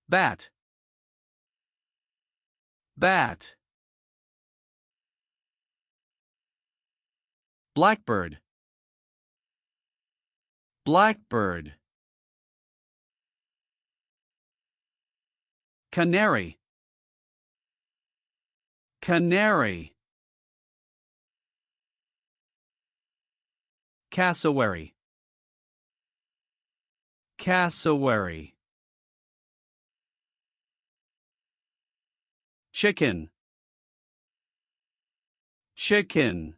bat, bat. Blackbird, blackbird. Canary, canary. Cassowary, cassowary. Chicken, chicken.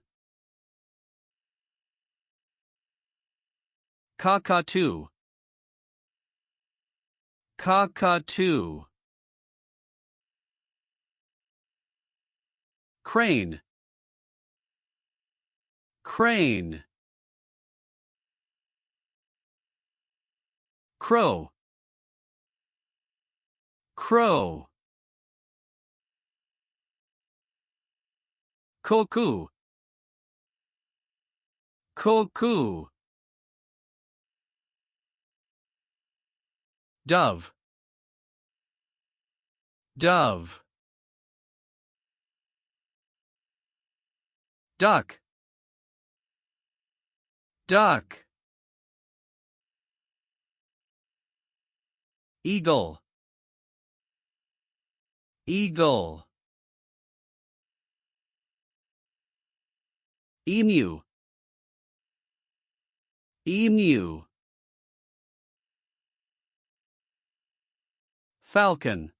Cockatoo, cockatoo. Crane, crane. Crow, crow. Cuckoo, cuckoo. Dove, dove. Duck, duck. Eagle, eagle. Emu, emu. Falcon,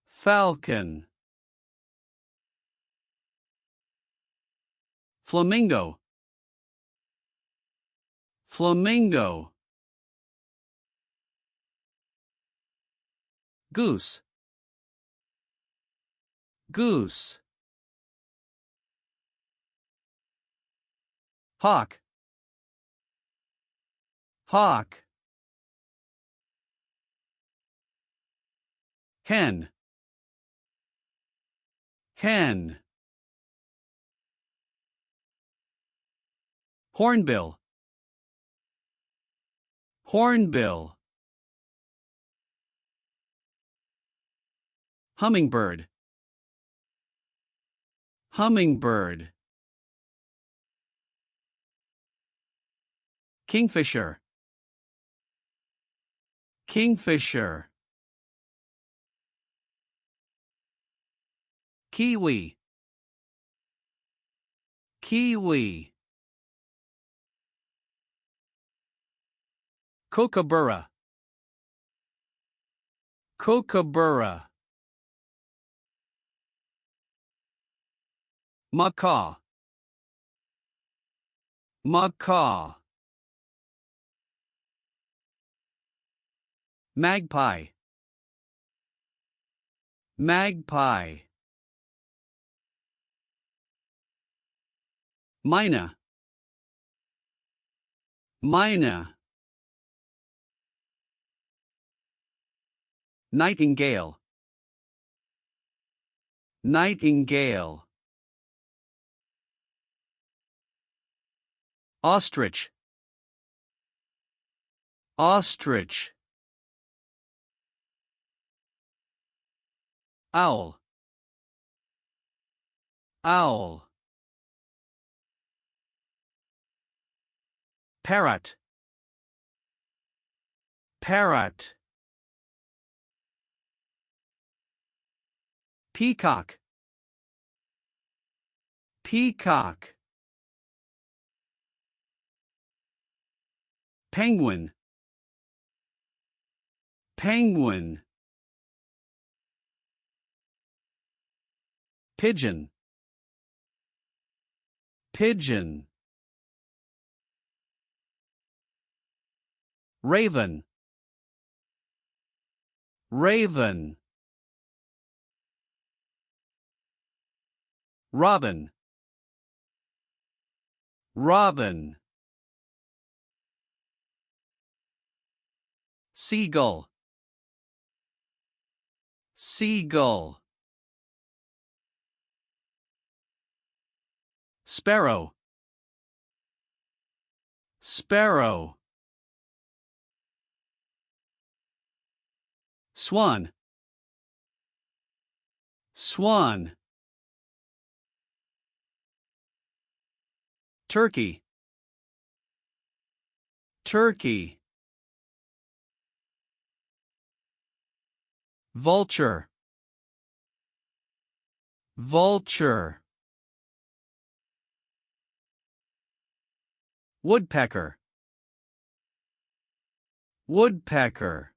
falcon. Flamingo, flamingo. Goose, goose. Hawk, hawk. Hen, hen. Hornbill, hornbill. Hummingbird, hummingbird. Kingfisher, kingfisher. Kiwi, kiwi. Kookaburra, kookaburra. Macaw, macaw. Magpie, magpie. Myna, myna. Nightingale, nightingale. Ostrich, ostrich. Owl, owl. Parrot, parrot. Peacock, peacock. Penguin, penguin. Pigeon, pigeon. Raven, raven. Robin, robin. Seagull, seagull. Sparrow, sparrow. Swan. Swan. Turkey. Turkey. Vulture. Vulture. Woodpecker. Woodpecker.